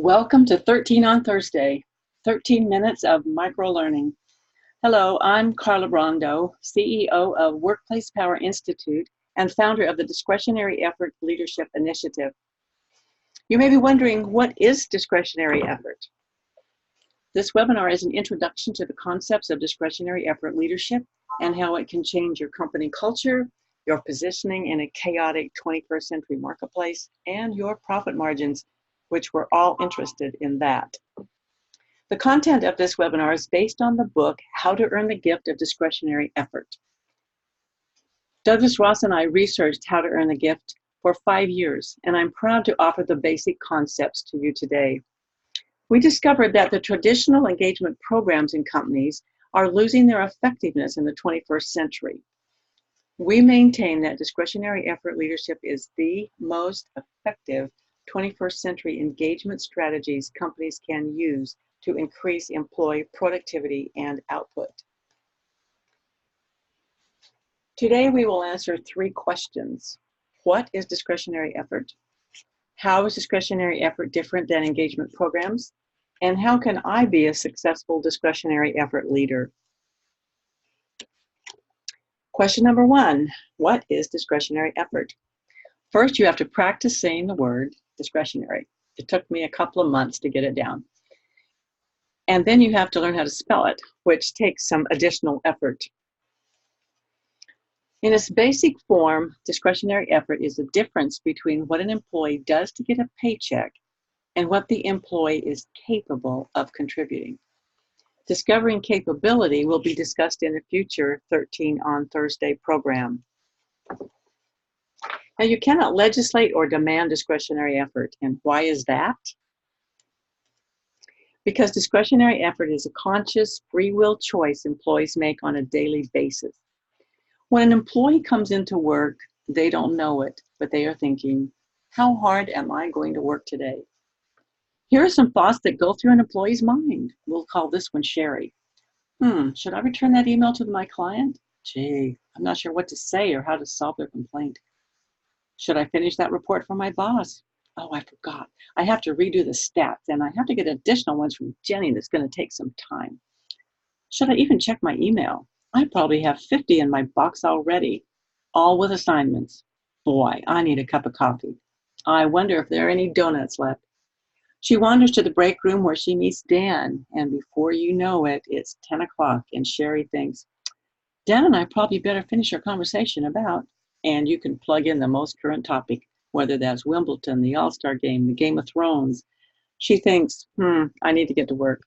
Welcome to 13 on Thursday, 13 minutes of micro-learning. Hello, I'm Carla Brondo, CEO of Workplace Power Institute and founder of the Discretionary Effort Leadership Initiative. You may be wondering, what is discretionary effort? This webinar is an introduction to the concepts of discretionary effort leadership and how it can change your company culture, your positioning in a chaotic 21st century marketplace, and your profit margins, which we're all interested in that. The content of this webinar is based on the book, How to Earn the Gift of Discretionary Effort. Douglas Ross and I researched How to Earn the Gift for 5 years, and I'm proud to offer the basic concepts to you today. We discovered that the traditional engagement programs in companies are losing their effectiveness in the 21st century. We maintain that discretionary effort leadership is the most effective 21st century engagement strategies companies can use to increase employee productivity and output. Today we will answer 3 questions. What is discretionary effort? How is discretionary effort different than engagement programs? And how can I be a successful discretionary effort leader? Question number 1, what is discretionary effort? First, you have to practice saying the word discretionary. It took me a couple of months to get it down. And then you have to learn how to spell it, which takes some additional effort. In its basic form, discretionary effort is the difference between what an employee does to get a paycheck and what the employee is capable of contributing. Discovering capability will be discussed in a future 13 on Thursday program. Now, you cannot legislate or demand discretionary effort. And why is that? Because discretionary effort is a conscious, free will choice employees make on a daily basis. When an employee comes into work, they don't know it, but they are thinking, how hard am I going to work today? Here are some thoughts that go through an employee's mind. We'll call this one Sherry. Should I return that email to my client? Gee, I'm not sure what to say or how to solve their complaint. Should I finish that report for my boss? Oh, I forgot. I have to redo the stats, and I have to get additional ones from Jenny that's going to take some time. Should I even check my email? I probably have 50 in my box already, all with assignments. Boy, I need a cup of coffee. I wonder if there are any donuts left. She wanders to the break room where she meets Dan, and before you know it, it's 10 o'clock, and Sherry thinks, Dan and I probably better finish our conversation about, and you can plug in the most current topic, whether that's Wimbledon, the All-Star Game, the Game of Thrones. She thinks, I need to get to work.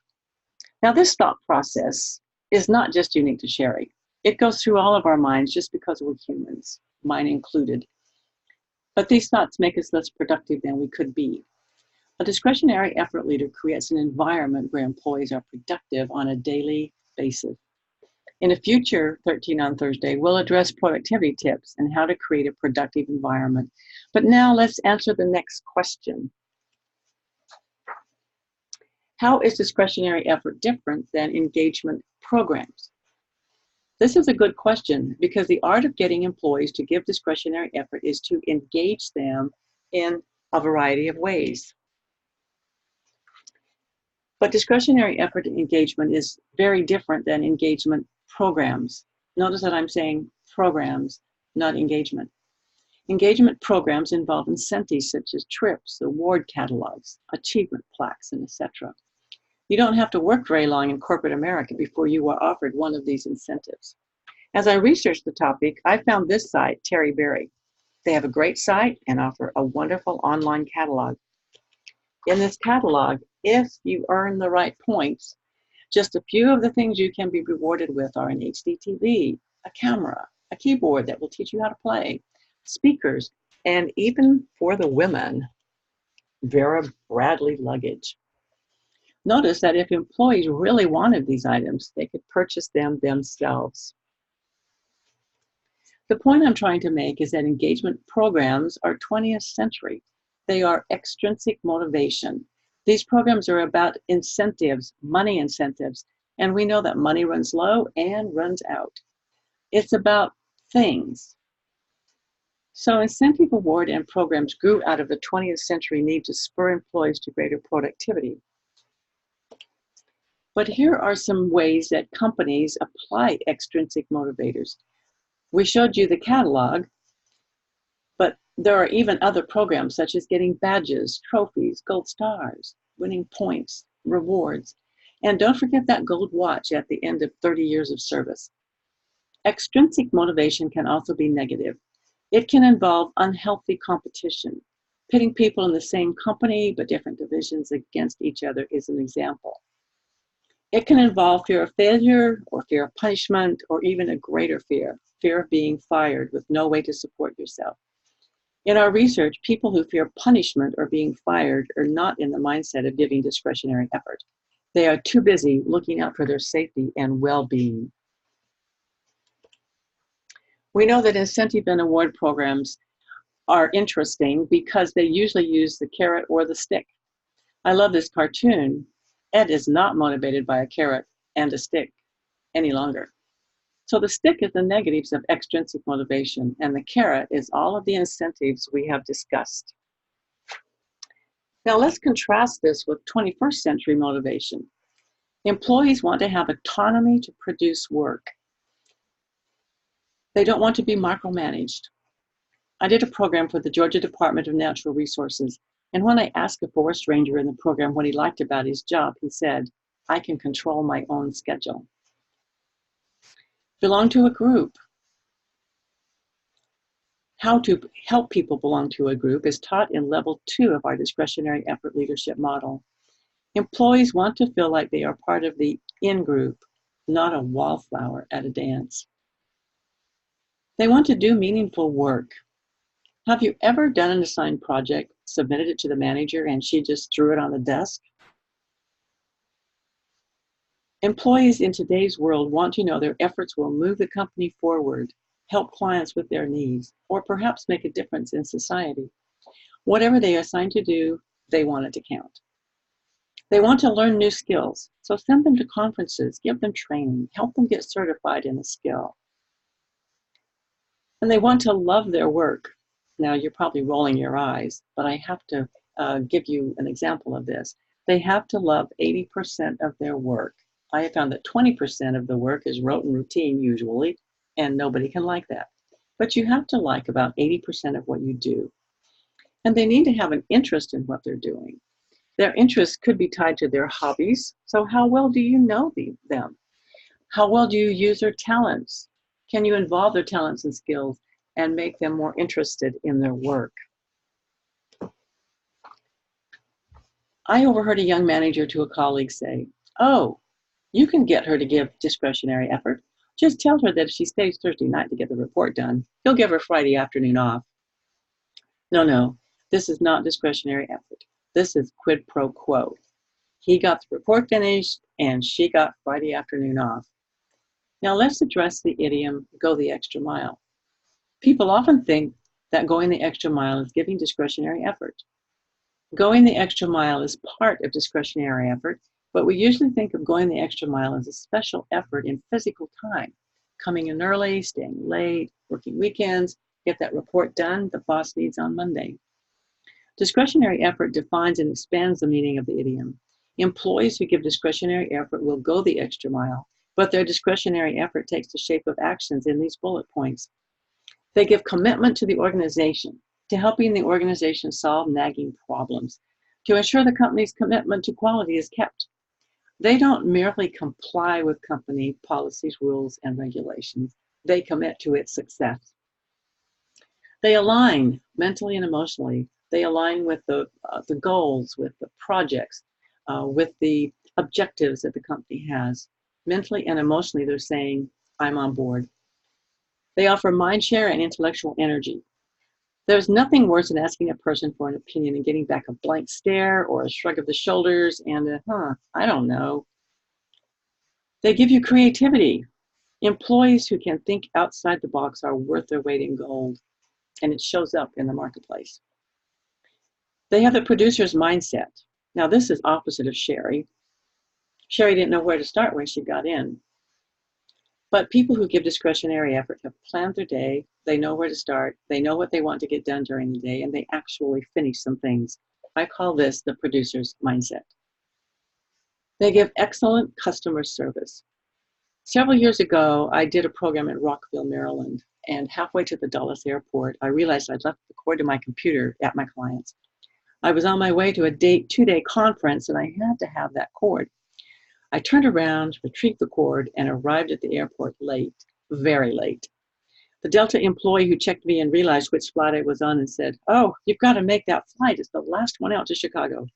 Now, this thought process is not just unique to Sherry. It goes through all of our minds just because we're humans, mine included. But these thoughts make us less productive than we could be. A discretionary effort leader creates an environment where employees are productive on a daily basis. In a future 13 on Thursday, we'll address productivity tips and how to create a productive environment. But now let's answer the next question. How is discretionary effort different than engagement programs? This is a good question because the art of getting employees to give discretionary effort is to engage them in a variety of ways. But discretionary effort engagement is very different than engagement programs. Notice that I'm saying programs, not engagement. Engagement programs involve incentives such as trips, award catalogs, achievement plaques, and etc. You don't have to work very long in corporate America before you are offered one of these incentives. As I researched the topic, I found this site, Terry Berry. They have a great site and offer a wonderful online catalog. In this catalog, if you earn the right points, just a few of the things you can be rewarded with are an HD TV, a camera, a keyboard that will teach you how to play, speakers, and even for the women, Vera Bradley luggage. Notice that if employees really wanted these items, they could purchase them themselves. The point I'm trying to make is that engagement programs are 20th century. They are extrinsic motivation. These programs are about incentives, money incentives, and we know that money runs low and runs out. It's about things. So incentive award and programs grew out of the 20th century need to spur employees to greater productivity. But here are some ways that companies apply extrinsic motivators. We showed you the catalog, but there are even other programs such as getting badges, trophies, gold stars, winning points, rewards, and don't forget that gold watch at the end of 30 years of service. Extrinsic motivation can also be negative. It can involve unhealthy competition. Pitting people in the same company but different divisions against each other is an example. It can involve fear of failure or fear of punishment or even a greater fear of being fired with no way to support yourself. In our research, people who fear punishment or being fired are not in the mindset of giving discretionary effort. They are too busy looking out for their safety and well-being. We know that incentive and award programs are interesting because they usually use the carrot or the stick. I love this cartoon. Ed is not motivated by a carrot and a stick any longer. So the stick is the negatives of extrinsic motivation, and the carrot is all of the incentives we have discussed. Now let's contrast this with 21st century motivation. Employees want to have autonomy to produce work. They don't want to be micromanaged. I did a program for the Georgia Department of Natural Resources, and when I asked a forest ranger in the program what he liked about his job, he said, "I can control my own schedule." Belong to a group. How to help people belong to a group is taught in level 2 of our discretionary effort leadership model. Employees want to feel like they are part of the in-group, not a wallflower at a dance. They want to do meaningful work. Have you ever done an assigned project, submitted it to the manager, and she just threw it on the desk? Employees in today's world want to know their efforts will move the company forward, help clients with their needs, or perhaps make a difference in society. Whatever they are assigned to do, they want it to count. They want to learn new skills, so send them to conferences, give them training, help them get certified in a skill. And they want to love their work. Now, you're probably rolling your eyes, but I have to give you an example of this. They have to love 80% of their work. I have found that 20% of the work is rote and routine usually, and nobody can like that. But you have to like about 80% of what you do. And they need to have an interest in what they're doing. Their interest could be tied to their hobbies. So how well do you know them? How well do you use their talents? Can you involve their talents and skills and make them more interested in their work? I overheard a young manager to a colleague say, "Oh, you can get her to give discretionary effort. Just tell her that if she stays Thursday night to get the report done, you'll give her Friday afternoon off." No, this is not discretionary effort. This is quid pro quo. He got the report finished and she got Friday afternoon off. Now let's address the idiom, go the extra mile. People often think that going the extra mile is giving discretionary effort. Going the extra mile is part of discretionary effort, but we usually think of going the extra mile as a special effort in physical time, coming in early, staying late, working weekends, get that report done the boss needs on Monday. Discretionary effort defines and expands the meaning of the idiom. Employees who give discretionary effort will go the extra mile, but their discretionary effort takes the shape of actions in these bullet points. They give commitment to the organization, to helping the organization solve nagging problems, to ensure the company's commitment to quality is kept. They don't merely comply with company policies, rules, and regulations. They commit to its success. They align mentally and emotionally. They align with the goals, with the projects, with the objectives that the company has. Mentally and emotionally, they're saying, "I'm on board." They offer mind share and intellectual energy. There's nothing worse than asking a person for an opinion and getting back a blank stare or a shrug of the shoulders and I don't know. They give you creativity. Employees who can think outside the box are worth their weight in gold, and it shows up in the marketplace. They have the producer's mindset. Now, this is opposite of Sherry. Sherry didn't know where to start when she got in. But people who give discretionary effort have planned their day, they know where to start, they know what they want to get done during the day, and they actually finish some things. I call this the producer's mindset. They give excellent customer service. Several years ago, I did a program in Rockville, Maryland, and halfway to the Dulles airport, I realized I'd left the cord to my computer at my client's. I was on my way to a 2-day conference, and I had to have that cord. I turned around, retrieved the cord, and arrived at the airport late, very late. The Delta employee who checked me in realized which flight I was on and said, "Oh, you've got to make that flight. It's the last one out to Chicago."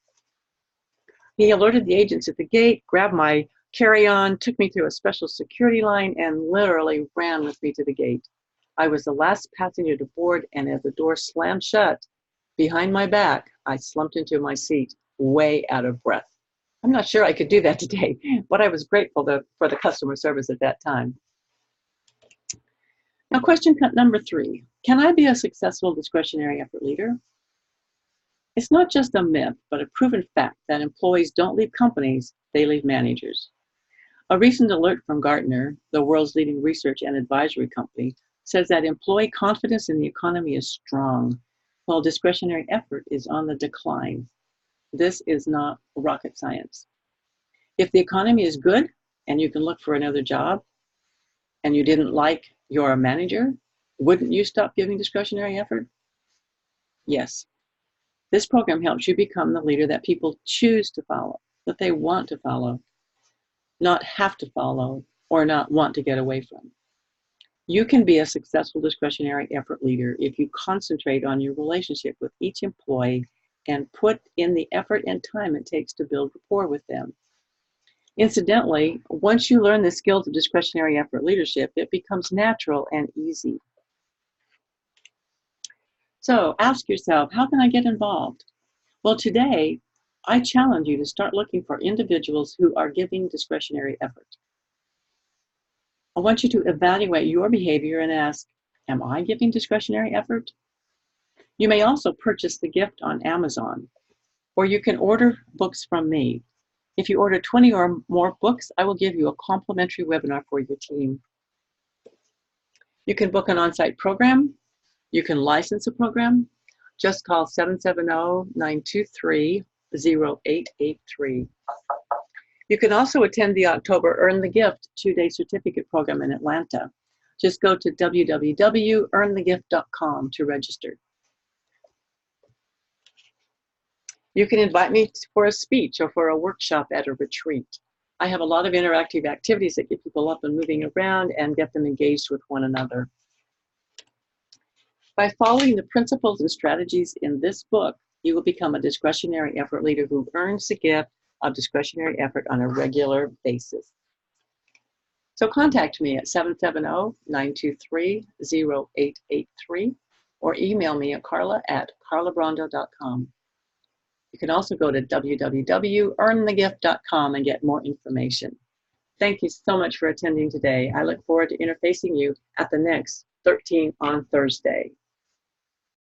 He alerted the agents at the gate, grabbed my carry-on, took me through a special security line, and literally ran with me to the gate. I was the last passenger to board, and as the door slammed shut behind my back, I slumped into my seat, way out of breath. I'm not sure I could do that today, but I was grateful for the customer service at that time. Now, question number 3, can I be a successful discretionary effort leader? It's not just a myth, but a proven fact that employees don't leave companies, they leave managers. A recent alert from Gartner, the world's leading research and advisory company, says that employee confidence in the economy is strong, while discretionary effort is on the decline. This is not rocket science. If the economy is good and you can look for another job and you didn't like your manager, wouldn't you stop giving discretionary effort? Yes. This program helps you become the leader that people choose to follow, that they want to follow, not have to follow, or not want to get away from. You can be a successful discretionary effort leader if you concentrate on your relationship with each employee and put in the effort and time it takes to build rapport with them. Incidentally, once you learn the skills of discretionary effort leadership, it becomes natural and easy. So ask yourself, how can I get involved? Well, today, I challenge you to start looking for individuals who are giving discretionary effort. I want you to evaluate your behavior and ask, am I giving discretionary effort? You may also purchase the gift on Amazon, or you can order books from me. If you order 20 or more books, I will give you a complimentary webinar for your team. You can book an on-site program. You can license a program. Just call 770-923-0883. You can also attend the October Earn the Gift 2-day certificate program in Atlanta. Just go to www.earnthegift.com to register. You can invite me for a speech or for a workshop at a retreat. I have a lot of interactive activities that get people up and moving around and get them engaged with one another. By following the principles and strategies in this book, you will become a discretionary effort leader who earns the gift of discretionary effort on a regular basis. So contact me at 770-923-0883 or email me at carla@carlabrando.com. You can also go to www.earnthegift.com and get more information. Thank you so much for attending today. I look forward to interfacing you at the next 13 on Thursday.